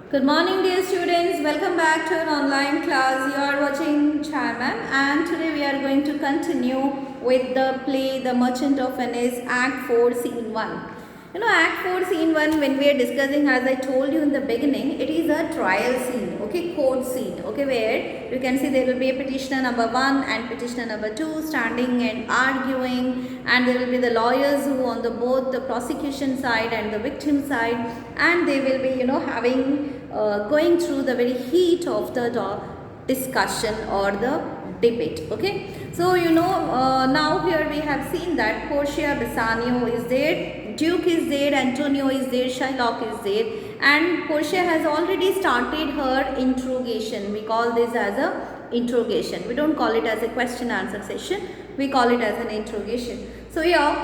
Good morning, dear students. Welcome back to our online class. You are watching Chairman, and today we are going to continue with the play The Merchant of Venice, Act 4, Scene 1. You know, Act 4, Scene 1, when we are discussing, as I told you in the beginning, it is a trial scene, okay, court scene, okay, where you can see there will be a petitioner number 1 and petitioner number 2 standing and arguing, and there will be the lawyers who on the both the prosecution side and the victim side, and they will be, having going through the very heat of the discussion or the debate. Okay, so now here we have seen that Portia, Bassanio is there, Duke is there, Antonio is there, Shylock is there, and Portia has already started her interrogation. We call this as a interrogation. We don't call it as a question answer session, we call it as an interrogation. So here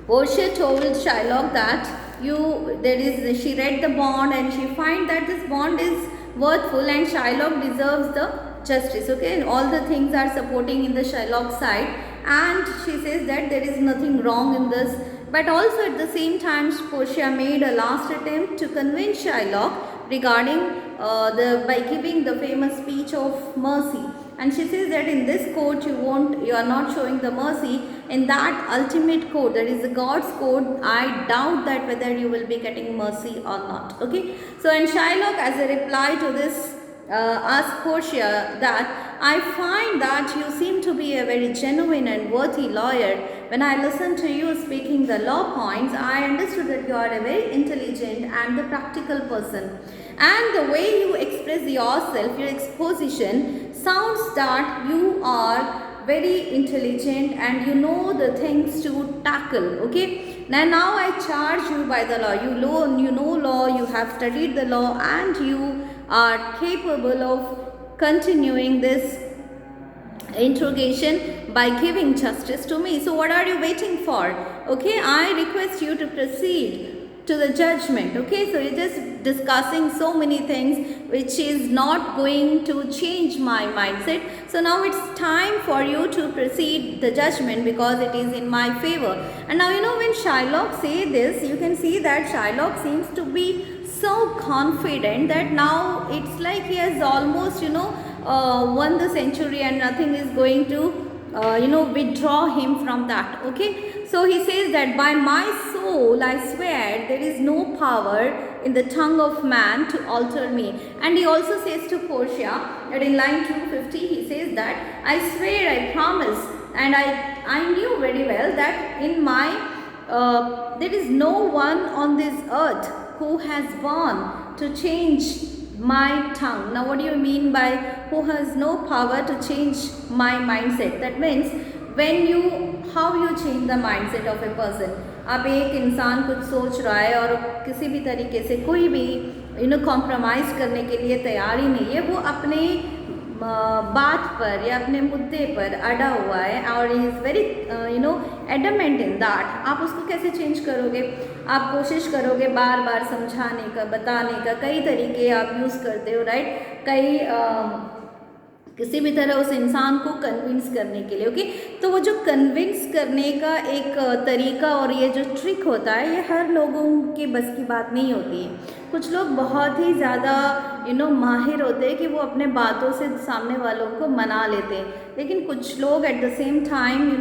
Portia told Shylock that she read the bond and she find that this bond is worthful and Shylock deserves the justice. Okay, and all the things are supporting in the Shylock side, and she says that there is nothing wrong in this. But also at the same time, Portia made a last attempt to convince Shylock regarding by giving the famous speech of mercy. And she says that in this court you are not showing the mercy. In that ultimate court, that is the God's court, I doubt that whether you will be getting mercy or not. Okay. So and Shylock, as a reply to this, asked Portia that I find that you seem to be a very genuine and worthy lawyer. When I listened to you speaking the law points, I understood that you are a very intelligent and the practical person. And the way you express yourself, your exposition, sounds that you are very intelligent and you know the things to tackle. Okay. Now I charge you by the law. You know law, you have studied the law, and you are capable of continuing this interrogation by giving justice to me. So what are you waiting for? Okay, I request you to proceed to the judgment. Okay, so you're just discussing so many things which is not going to change my mindset. So now it's time for you to proceed the judgment because it is in my favor. And now when Shylock say this, you can see that Shylock seems to be so confident that now it's like he has almost won the century and nothing is going to withdraw him from that. Okay, so he says that by my soul I swear there is no power in the tongue of man to alter me. And he also says to Portia that in line 250 he says that I swear, I promise, and I knew very well that in my there is no one on this earth who has born to change my tongue. Now what do you mean by who has no power to change my mindset? That means how you change the mindset of a person. अब एक इंसान कुछ सोच रहा है और किसी भी तरीके से कोई भी कॉम्प्रोमाइज़ करने के लिए तैयार ही नहीं है, वो अपने बात पर या अपने मुद्दे पर अड़ा हुआ है और is very adamant in that, आप उसको कैसे चेंज करोगे? आप कोशिश करोगे बार बार समझाने का, बताने का, कई तरीके आप यूज़ करते हो, राइट, किसी भी तरह उस इंसान को कन्विंस करने के लिए। ओके, तो वो जो कन्विंस करने का एक तरीका और ये जो ट्रिक होता है, ये हर लोगों के बस की बात नहीं होती है। कुछ लोग बहुत ही ज़्यादा माहिर होते हैं कि वो अपने बातों से सामने वालों को मना लेते हैं, लेकिन कुछ लोग एट द सेम टाइम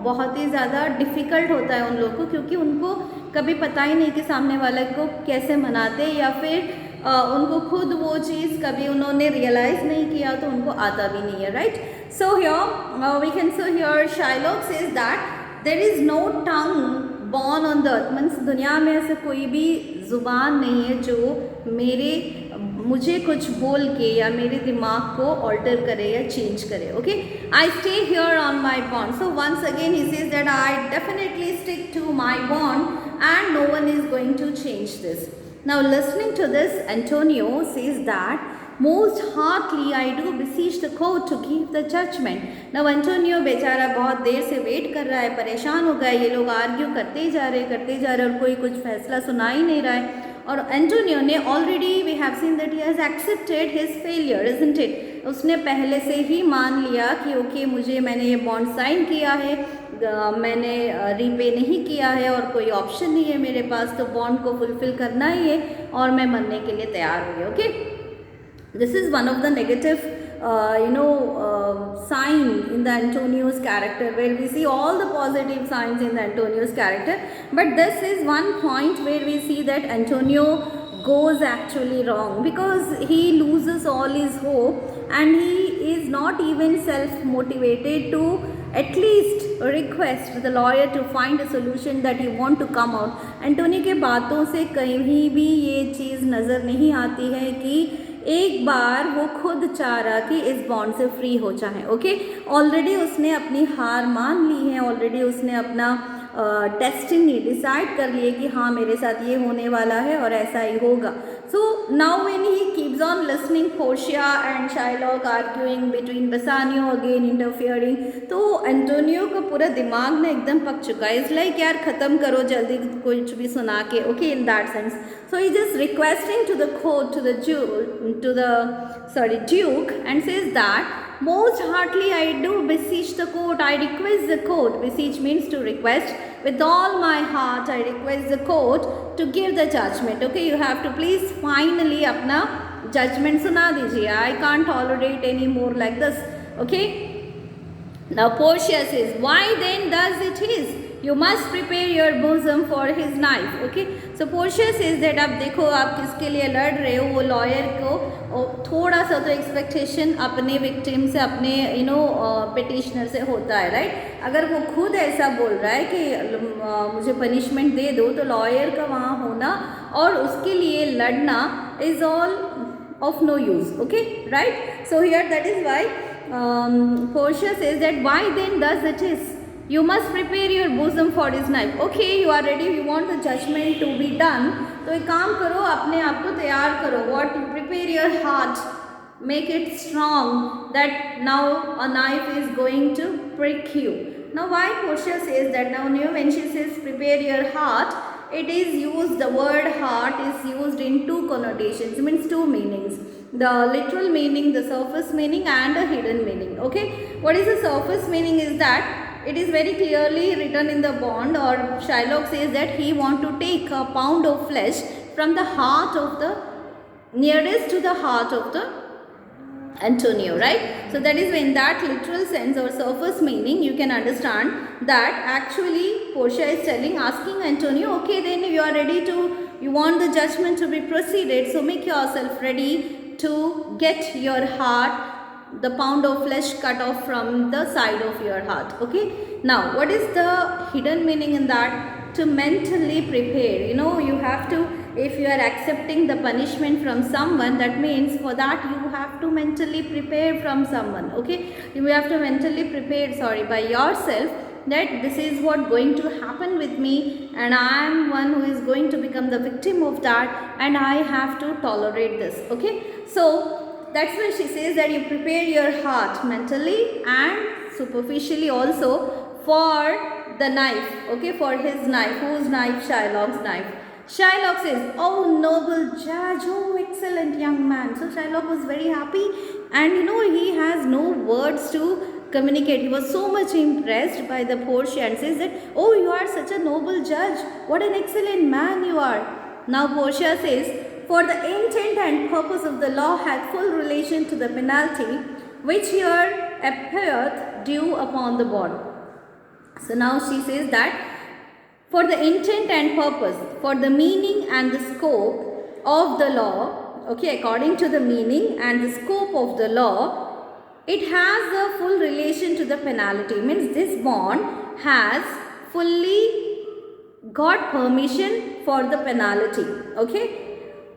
बहुत ही ज़्यादा डिफ़िकल्ट होता है उन लोगों को, क्योंकि उनको कभी पता ही नहीं कि सामने वाले को कैसे मनाते, या फिर उनको खुद वो चीज़ कभी उन्होंने रियलाइज़ नहीं किया तो उनको आता भी नहीं है, right. So here we can so here Shylock says that there is no tongue born on the earth, means दुनिया में ऐसा कोई भी ज़ुबान नहीं है जो मुझे कुछ बोल के या मेरे दिमाग को ऑल्टर करे या चेंज करे। Okay, I stay here on my bond. So once again he says that I definitely stick to my bond and no one is going to change this. Now listening to this, Antonio says that most heartily I do beseech the court to give the judgment. Now Antonio बेचारा बहुत देर से wait कर रहा है, परेशान हो गया, ये लोग आर्ग्यू करते जा रहे और कोई कुछ फैसला सुना ही नहीं रहा है। और एंटोनियो ने already we have seen that he has accepted his failure, isn't it, उसने पहले से ही मान लिया कि ओके मैंने ये बॉन्ड साइन किया है, मैंने रीपे नहीं किया है और कोई ऑप्शन नहीं है मेरे पास, तो बॉन्ड को फुलफिल करना ही है और मैं मरने के लिए तैयार हो गया. Okay, this is one of the negative sign in the Antonio's character, where we see all the positive signs in the Antonio's character, but this is one point where we see that Antonio goes actually wrong, because he loses all his hope and he is not even self motivated to at least request the lawyer to find a solution that he want to come out. Antonio के बातों से कहीं भी ये चीज़ नज़र नहीं आती है कि एक बार वो खुद चाह रहा कि इस बॉन्ड से फ्री हो जाए. ओके, ऑलरेडी उसने अपनी हार मान ली है, ऑलरेडी उसने अपना डेस्टिनी डिसाइड कर लिए कि हाँ मेरे साथ ये होने वाला है और ऐसा ही होगा. So now when he keeps on listening Portia and Shylock arguing between Bassanio again interfering, तो एंटोनियो का पूरा दिमाग ना एकदम पक चुका है. इज लाइक यार ख़त्म करो जल्दी कुछ भी सुना के. Okay, in that sense, so he just requesting to the court, duke, and says that most heartily I do beseech the court, I request the court. Beseech means to request. With all my heart I request the court to give the judgment. Okay, you have to please finally अपना judgment सुना दीजिए. I can't tolerate any more like this. Okay, now Portia says, why then does it is? You must prepare your bosom for his knife. Okay, so Portia says that अब देखो आप किसके लिए लड़ रहे हो. वो लॉयर को थोड़ा सा तो एक्सपेक्टेशन अपने विक्टिम से, अपने पिटिशनर से होता है, राइट. अगर वो खुद ऐसा बोल रहा है कि मुझे पनिशमेंट दे दो, तो लॉयर का वहाँ होना और उसके लिए लड़ना is all of no use. Okay, right. So here that is why Portia says that why then does it is you must prepare your bosom for his knife. Okay, you are ready, you want the judgment to be done, तो एक काम करो, अपने आप को तैयार करो. What? Prepare your heart, make it strong that now a knife is going to prick you. Now why Portia says that? Now when she says prepare your heart, it is used, the word heart is used in two connotations, it means two meanings. The literal meaning, the surface meaning, and a hidden meaning. Okay, what is the surface meaning is that it is very clearly written in the bond, or Shylock says that he want to take a pound of flesh from the heart of the nearest to the heart of the Antonio, right? So that is in that literal sense or surface meaning you can understand that actually Portia is asking Antonio, okay, then you are ready to, you want the judgment to be proceeded, so make yourself ready to get your heart, the pound of flesh cut off from the side of your heart. Okay, now what is the hidden meaning in that? To mentally prepare. You have to, if you are accepting the punishment from someone, that means for that you have to mentally prepare from someone. Okay, you have to mentally prepare, by yourself, that this is what going to happen with me and I am one who is going to become the victim of that, and I have to tolerate this. Okay, so that's why she says that you prepare your heart mentally and superficially also for the knife. Okay, for his knife. Whose knife? Shylock's knife. Shylock says, oh noble judge, oh excellent young man. So Shylock was very happy, and he has no words to communicate. He was so much impressed by the Portia and says that, oh, you are such a noble judge, what an excellent man you are. Now Portia says, for the intent and purpose of the law hath full relation to the penalty which here appeareth due upon the bond. So now she says that for the intent and purpose, for the meaning and the scope of the law, okay, according to the meaning and the scope of the law, it has a full relation to the penalty. Means this bond has fully got permission for the penalty. Okay,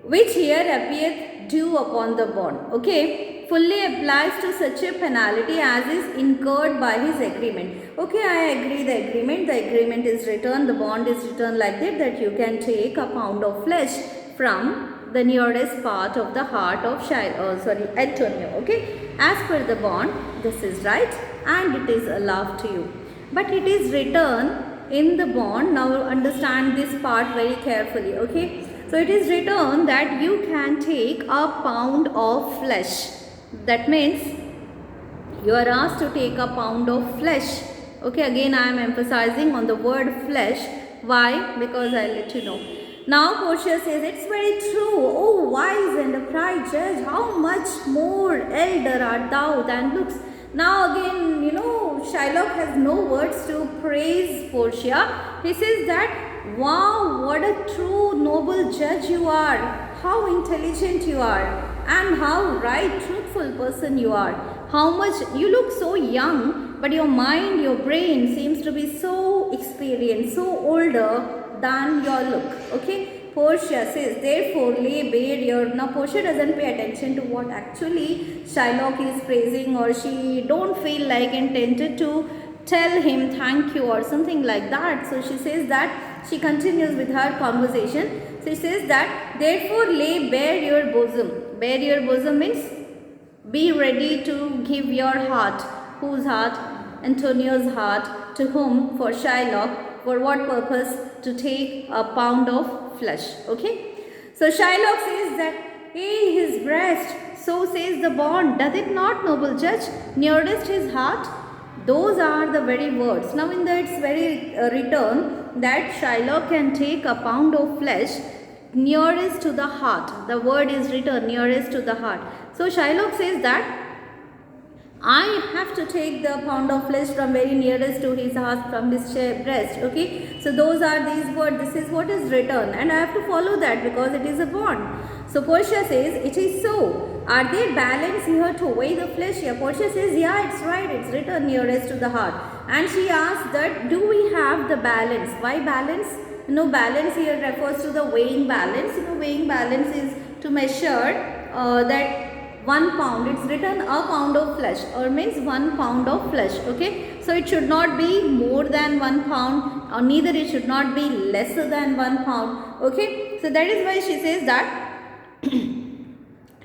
which here appeareth due upon the bond. Okay, fully applies to such a penalty as is incurred by his agreement. Okay, I agree the agreement is written, the bond is written like that you can take a pound of flesh from the nearest part of the heart of Antonio. Okay, as per the bond, this is right and it is allowed to you. But it is written in the bond, now understand this part very carefully. Okay, so it is written that you can take a pound of flesh. That means you are asked to take a pound of flesh Okay, again I am emphasizing on the word flesh. Why? Because I'll let you know. Now Portia says, it's very true, oh wise and upright judge, how much more elder art thou than looks. Now again, Shylock has no words to praise Portia. He says that, wow, what a true noble judge you are, how intelligent you are, and how right, truthful person you are. How much, you look so young, but your mind, your brain seems to be so experienced, so older than your look. Okay, Portia says, therefore lay bare your. Now Portia doesn't pay attention to what actually Shylock is praising, or she don't feel like intended to tell him thank you or something like that. So she says that, she continues with her conversation. She says that, therefore lay bare your bosom. Bare your bosom means be ready to give your heart. Whose heart? Antonio's heart. To whom? For Shylock. For what purpose? To take a pound of flesh. Okay. So Shylock says that, hey, his breast, so says the bond, doth it not, noble judge, nearest his heart? Those are the very words. Now in its very return, that Shylock can take a pound of flesh nearest to the heart. The word is written nearest to the heart. So Shylock says that, I have to take the pound of flesh from very nearest to his heart, from his breast. Okay, so those are these words. This is what is written, and I have to follow that because it is a bond. So Portia says, it is so. Are there balance here to weigh the flesh? Yeah, Portia says, yeah, it's right. It's written nearest to the heart. And she asks that, do we have the balance? Why balance? Balance here refers to the weighing balance. Weighing balance is to measure that 1 pound, it's written a pound of flesh, or means 1 pound of flesh. Okay, so it should not be more than 1 pound, or neither it should not be lesser than 1 pound. Okay, so that is why she says that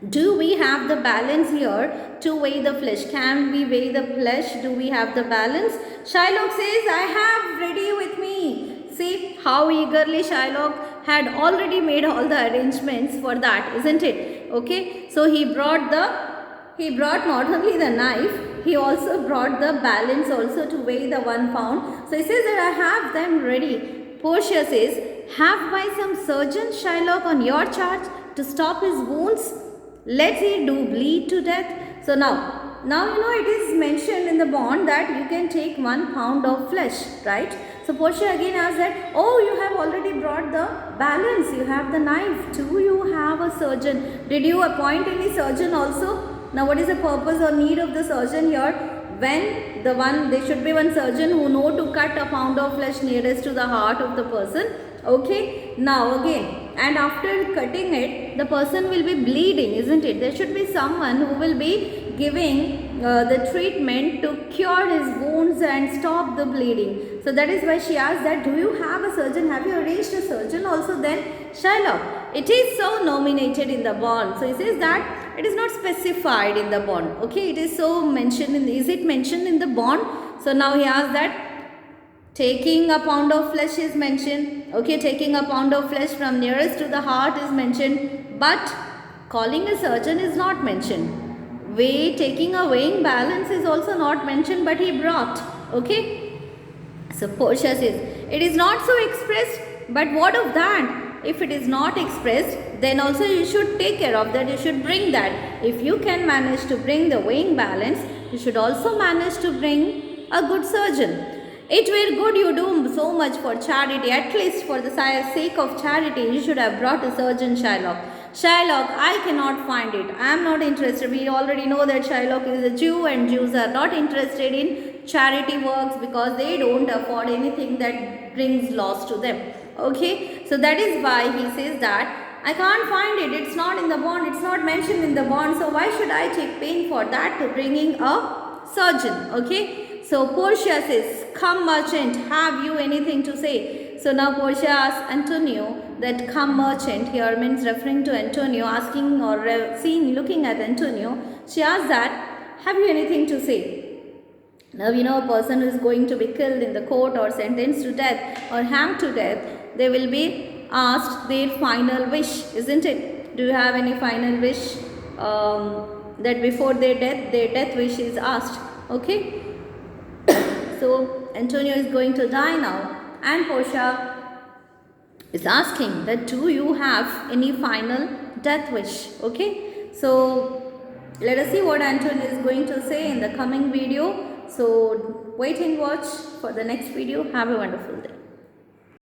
do we have the balance here to weigh the flesh? Can we weigh the flesh? Do we have the balance? Shylock says, I have ready with me. See how eagerly Shylock had already made all the arrangements for that, isn't it? Okay, so he brought not only the knife, he also brought the balance also to weigh the 1 pound. So he says that I have them ready. Portia says, have by some surgeon Shylock on your charge to stop his wounds? Let he do bleed to death. So now it is mentioned in the bond that you can take 1 pound of flesh, right? So Portia again asks that, oh, you have already brought the balance, you have the knife, do you have a surgeon? Did you appoint any surgeon also? Now what is the purpose or need of the surgeon here? When there should be one surgeon who know to cut a pound of flesh nearest to the heart of the person. Okay, now again, and after cutting it, the person will be bleeding, isn't it? There should be someone who will be giving the treatment to cure his wounds and stop the bleeding. So that is why she asked that, do you have a surgeon? Have you arranged a surgeon also then? Shylock, it is so nominated in the bond. So he says that it is not specified in the bond. Okay, it is so mentioned is it mentioned in the bond? So now he asks that, taking a pound of flesh is mentioned. Okay, taking a pound of flesh from nearest to the heart is mentioned, but calling a surgeon is not mentioned. Taking a weighing balance is also not mentioned, but he brought. Okay, so Portia says, it is not so expressed, but what of that? If it is not expressed, then also you should take care of that, you should bring that. If you can manage to bring the weighing balance, you should also manage to bring a good surgeon. It were good you do so much for charity, at least for the sake of charity, you should have brought a surgeon, Shylock. Shylock, I cannot find it. I am not interested. We already know that Shylock is a Jew, and Jews are not interested in charity works because they don't afford anything that brings loss to them. Okay, so that is why he says that I can't find it. It's not in the bond. It's not mentioned in the bond. So why should I take pain for that to bringing a surgeon? Okay, so Portia says, come merchant, have you anything to say? So now Portia asks Antonio that come merchant here means referring to Antonio, asking or looking at Antonio. She asks that, have you anything to say? Now a person who is going to be killed in the court or sentenced to death or hanged to death, they will be asked their final wish, isn't it? Do you have any final wish? That before their death wish is asked. Okay. So Antonio is going to die now, and Portia is asking that do you have any final death wish? Okay, so let us see what Antonio is going to say in the coming video. So wait and watch for the next video. Have a wonderful day.